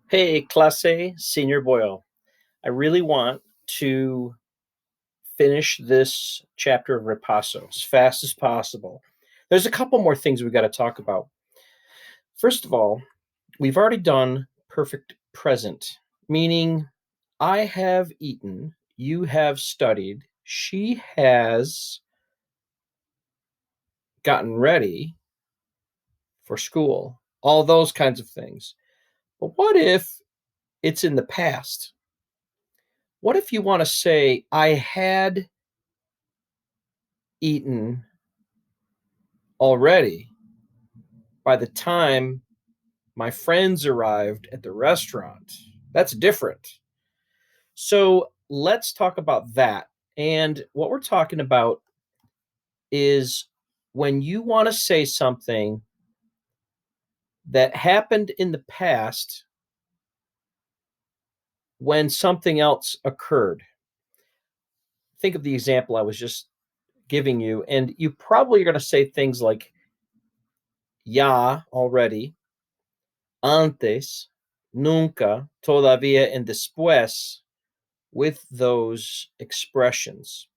Hey, clase, Senior Boyle. I really want to finish this chapter of Ripasso as fast as possible. There's a couple more things we got to talk about. First of all, we've already done perfect present, meaning I have eaten, you have studied, she has gotten ready for school, all those kinds of things. But what if it's in the past? What if you want to say, I had eaten already by the time my friends arrived at the restaurant? That's different. So let's talk about that. And what we're talking about is when you want to say something that happened in the past when something else occurred. Think of the example I was just giving you, and you probably are going to say things like ya already, antes, nunca, todavía, and después with those expressions.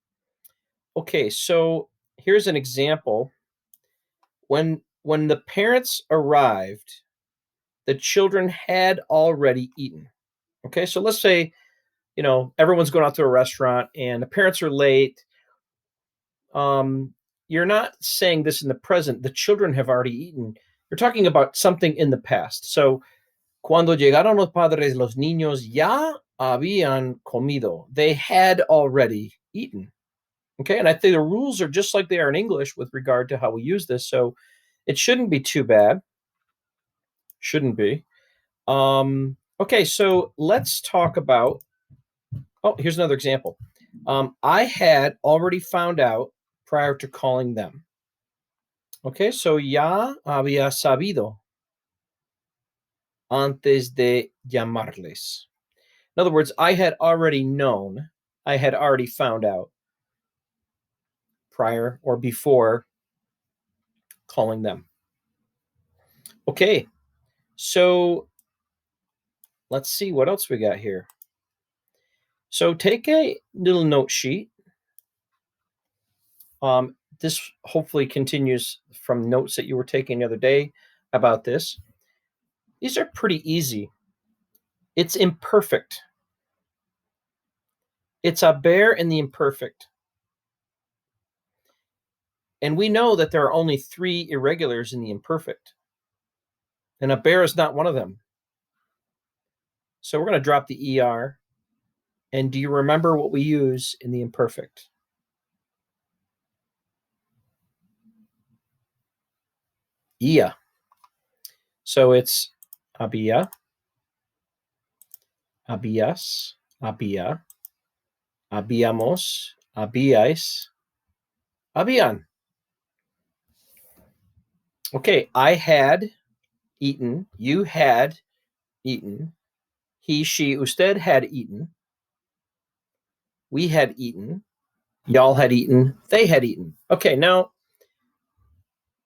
Okay, so here's an example. When the parents arrived, the children had already eaten. Okay, so let's say, everyone's going out to a restaurant and the parents are late. You're not saying this in the present. The children have already eaten. You're talking about something in the past. So, cuando llegaron los padres, los niños ya habían comido. They had already eaten. Okay, and I think the rules are just like they are in English with regard to how we use this. So it shouldn't be too bad. Shouldn't be. Okay, so let's talk about. Oh, here's another example. I had already found out prior to calling them. Okay, so ya había sabido antes de llamarles. In other words, I had already known, I had already found out prior or before calling them. Okay, so let's see what else we got here. So take a little note sheet. This hopefully continues from notes that you were taking the other day about this. These are pretty easy. It's imperfect. It's a bear in the imperfect. And we know that there are only 3 irregulars in the imperfect. And a bear is not one of them. So we're going to drop the ER. And do you remember what we use in the imperfect? Ia. So it's había, habías, había, habíamos, habíais, habían. Okay, I had eaten, you had eaten, he, she, usted had eaten, we had eaten, y'all had eaten, they had eaten. Okay, now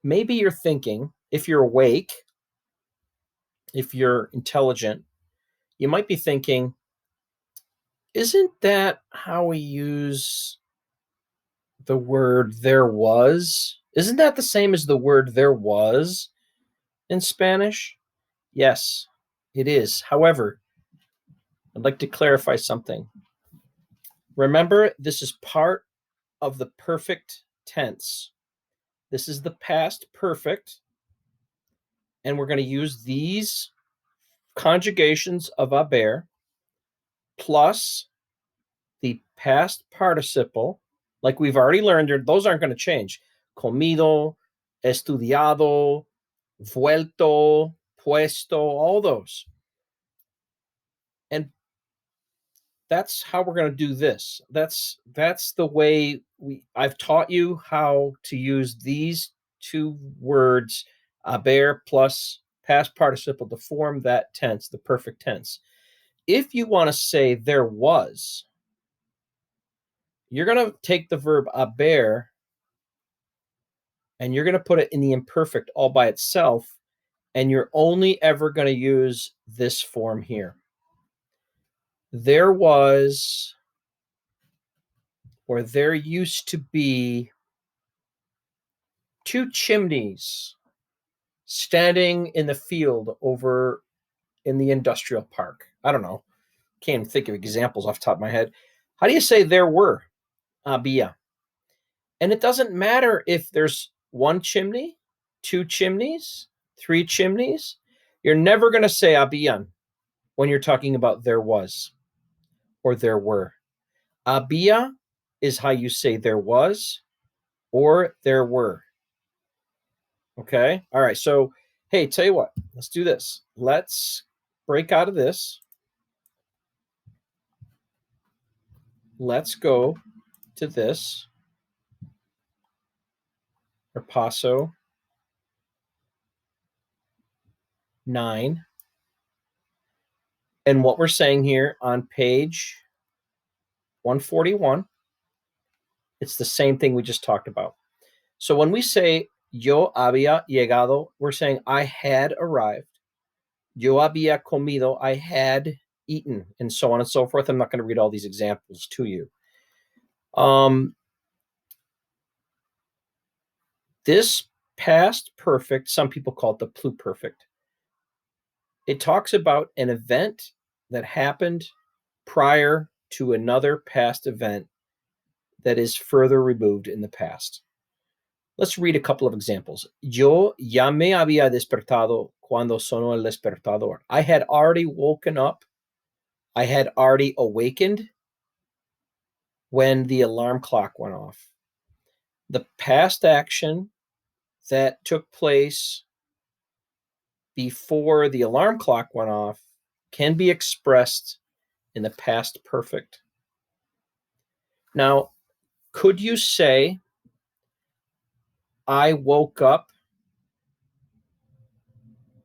maybe you're thinking, if you're awake, if you're intelligent, you might be thinking, isn't that how we use the word there was? Isn't that the same as the word there was in Spanish? Yes, it is. However, I'd like to clarify something. Remember, this is part of the perfect tense. This is the past perfect, and we're going to use these conjugations of haber plus the past participle, like we've already learned, those aren't going to change. Comido, estudiado, vuelto, puesto, all those. And that's how we're going to do this. That's the way I've taught you how to use these 2 words, haber plus past participle, to form that tense, the perfect tense. If you want to say there was, you're going to take the verb haber and you're going to put it in the imperfect all by itself, and you're only ever going to use this form here. There was, or there used to be, 2 chimneys standing in the field over in the industrial park. I don't know. Can't even think of examples off the top of my head. How do you say there were? Había. And it doesn't matter if there's 1 chimney, 2 chimneys, 3 chimneys. You're never going to say habían when you're talking about there was or there were. Había is how you say there was or there were. Okay? All right. So, hey, tell you what, let's do this. Let's break out of this. Let's go to this. Or paso 9. And what we're saying here on page 141, it's the same thing we just talked about. So when we say yo había llegado, we're saying I had arrived. Yo había comido, I had eaten, and so on and so forth. I'm not going to read all these examples to you. This past perfect, some people call it the pluperfect. It talks about an event that happened prior to another past event that is further removed in the past. Let's read a couple of examples. Yo ya me había despertado cuando sonó el despertador. I had already woken up. I had already awakened when the alarm clock went off. The past action that took place before the alarm clock went off can be expressed in the past perfect. Now, could you say, I woke up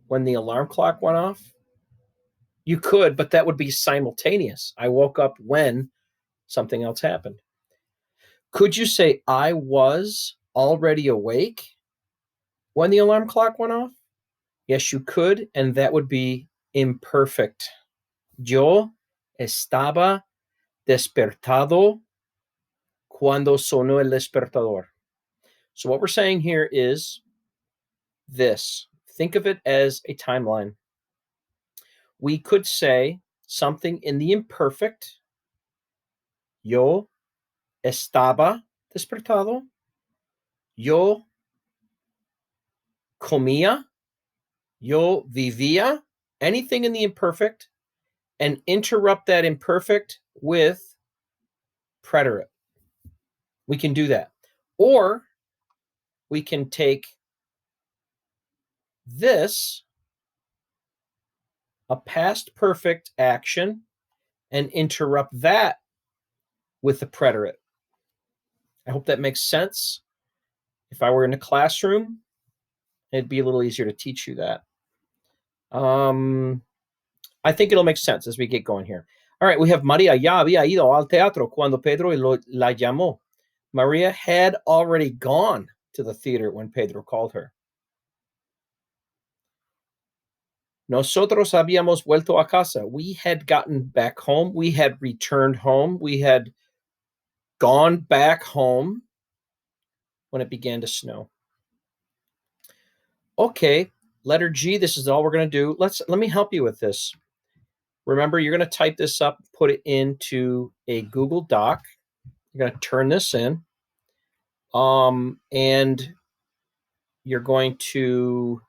when the alarm clock went off? You could, but that would be simultaneous. I woke up when something else happened. Could you say, I was already awake when the alarm clock went off? Yes, you could, and that would be imperfect. Yo estaba despertado cuando sonó el despertador. So what we're saying here is this. Think of it as a timeline. We could say something in the imperfect. Yo estaba despertado. Yo comía. Yo vivía. Anything in the imperfect, and interrupt that imperfect with preterite. We can do that. Or we can take this, a past perfect action, and interrupt that with the preterite. I hope that makes sense. If I were in a classroom, it'd be a little easier to teach you that. I think it'll make sense as we get going here. All right, we have María ya había ido al teatro cuando Pedro la llamó. Maria had already gone to the theater when Pedro called her. Nosotros habíamos vuelto a casa. We had gotten back home. We had returned home. We had gone back home when it began to snow. Okay, letter G, this is all we're going to do. Let me help you with this. Remember, you're going to type this up, put it into a Google Doc. You're going to turn this in. And you're going to,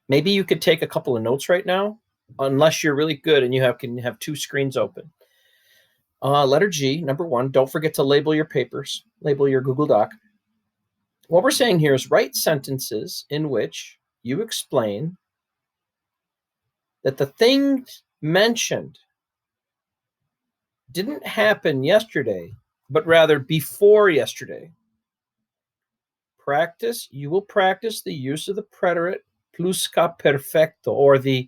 maybe you could take a couple of notes right now, unless you're really good and you can have 2 screens open. Letter G, number 1, don't forget to label your papers, label your Google Doc. What we're saying here is write sentences in which you explain that the things mentioned didn't happen yesterday, but rather before yesterday. You will practice the use of the preterite pluscuamperfecto, or the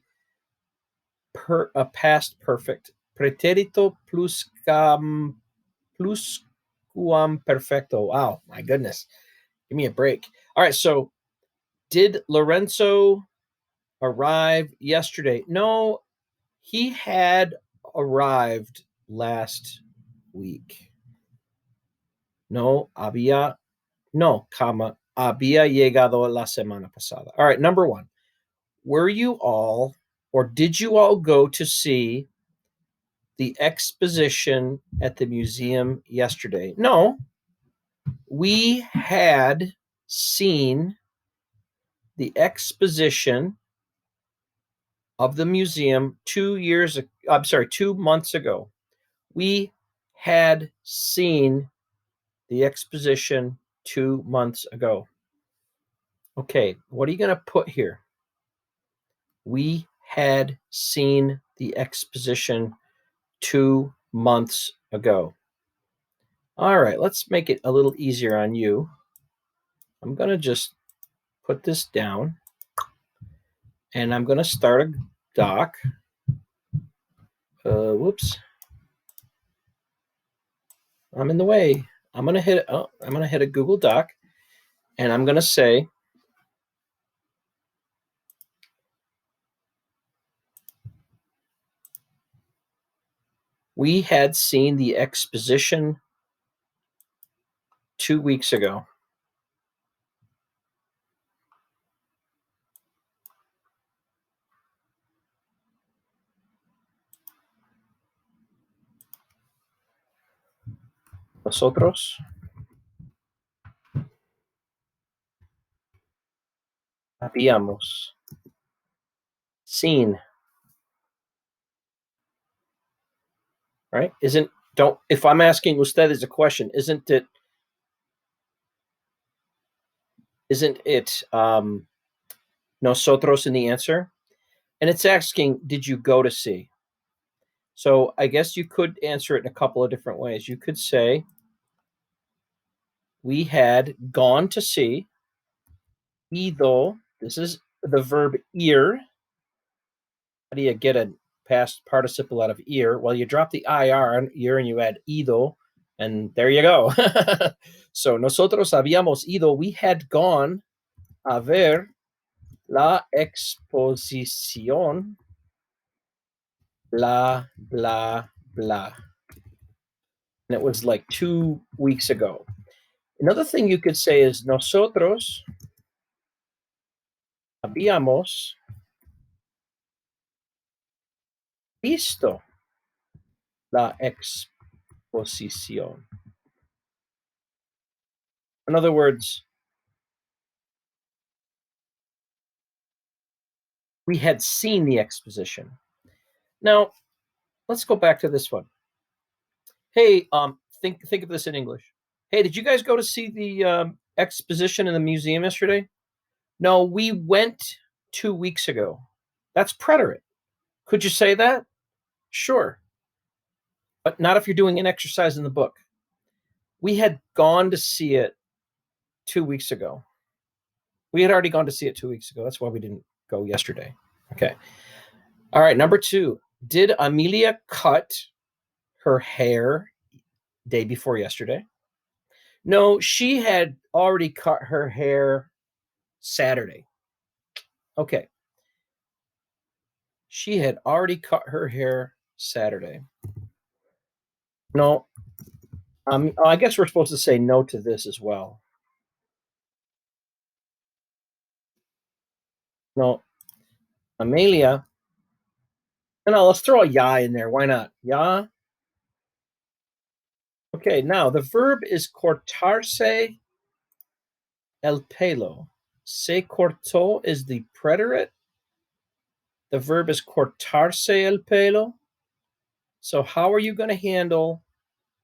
past perfect. Pretérito pluscuamperfecto. Wow, my goodness. Give me a break. All right, so Did Lorenzo arrive yesterday? No, he had arrived last week. No, había llegado la semana pasada. All right, number 1. Were you all, or did you all go to see the exposition at the museum yesterday? No, we had seen the exposition of the museum 2 months ago. We had seen the exposition 2 months ago. Okay, what are you going to put here? We had seen the exposition 2 months ago. All right, let's make it a little easier on you. I'm going to just put this down, and I'm going to start a doc. Whoops. I'm in the way. I'm going to hit a Google Doc, and I'm going to say, we had seen the exposition 2 weeks ago. Nosotros habíamos seen. Right? If I'm asking ustedes a question, isn't it nosotros in the answer? And it's asking, did you go to see? So I guess you could answer it in a couple of different ways. You could say, we had gone to see. Ido, this is the verb ir. How do you get a past participle out of ir? Well, you drop the ir and you add ido, and there you go. So nosotros habíamos ido. We had gone a ver la exposición, blah, blah, blah. And it was like 2 weeks ago. Another thing you could say is nosotros habíamos visto la exposición. In other words, we had seen the exposition. Now, let's go back to this one. Hey, think of this in English. Hey, did you guys go to see the exposition in the museum yesterday? No, we went 2 weeks ago. That's preterite. Could you say that? Sure. But not if you're doing an exercise in the book. We had gone to see it 2 weeks ago. We had already gone to see it 2 weeks ago. That's why we didn't go yesterday. Okay. All right, number 2. Did Amelia cut her hair day before yesterday? No, she had already cut her hair Saturday. Okay. She had already cut her hair Saturday. No. I guess we're supposed to say no to this as well. No. Amelia. No, let's throw a ya in there. Why not? Ya. Okay, now the verb is cortarse el pelo. Se cortó is the preterite. The verb is cortarse el pelo. So how are you going to handle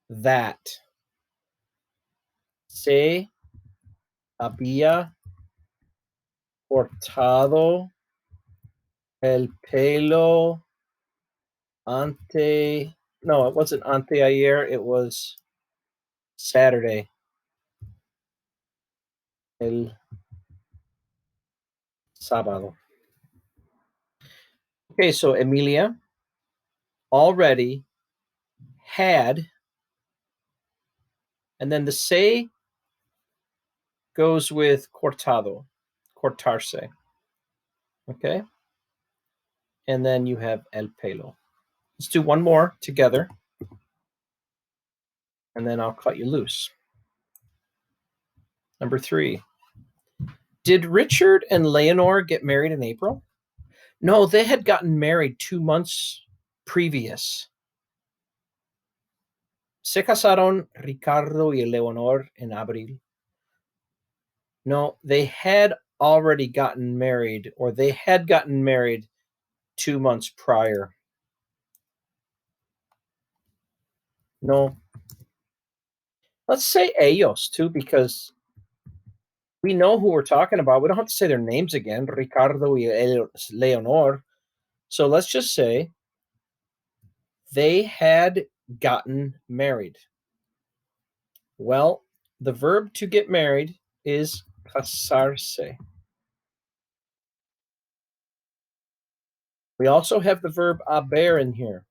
that? Se había cortado el pelo ante. No, it wasn't anteayer. It was Saturday. El sábado. Okay, so Emilia already had, and then the se goes with cortado. cortarse. Okay. And then you have el pelo. Let's do one more together. And then I'll cut you loose. Number 3. Did Richard and Leonor get married in April? No, they had gotten married 2 months previous. Se casaron Ricardo y Leonor en abril. No, they had already gotten married, or they had gotten married 2 months prior. No. Let's say ellos too, because we know who we're talking about. We don't have to say their names again, Ricardo y Leonor. So let's just say they had gotten married. Well, the verb to get married is casarse. We also have the verb haber in here.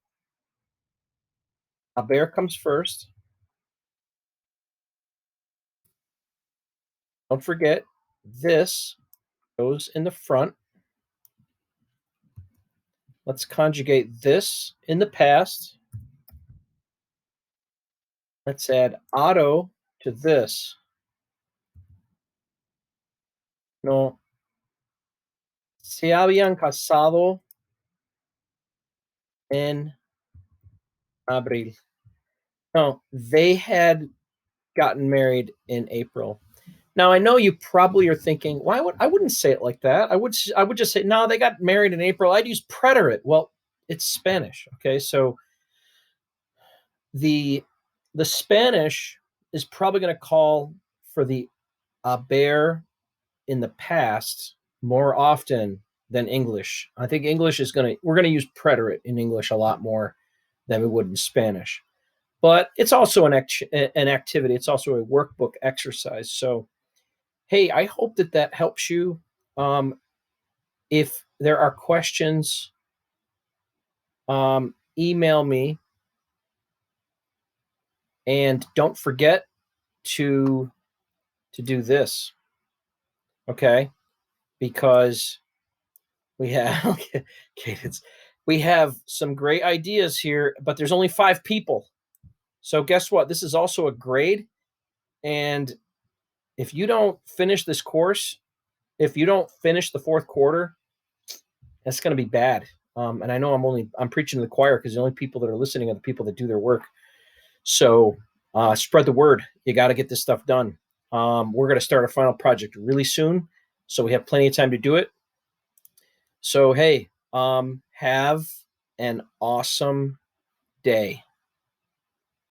Haber comes first. Don't forget, this goes in the front. Let's conjugate this in the past. Let's add auto to this. No. Se habían casado en abril. No, they had gotten married in April. Now I know you probably are thinking, why would I wouldn't say it like that. I would just say, no, they got married in April. I'd use preterite. Well, it's Spanish. Okay, so the Spanish is probably going to call for the haber in the past more often than English. I think English is we're going to use preterite in English a lot more than we would in Spanish. But it's also an activity. It's also a workbook exercise. So, hey, I hope that helps you. If there are questions, email me. And don't forget to do this, okay? Because we have cadence. We have some great ideas here, but there's only 5 people. So guess what? This is also a grade, and if you don't finish this course, if you don't finish the 4th quarter, that's going to be bad. And I know I'm preaching to the choir because the only people that are listening are the people that do their work. So spread the word. You got to get this stuff done. We're going to start a final project really soon, so we have plenty of time to do it. So, hey, have an awesome day.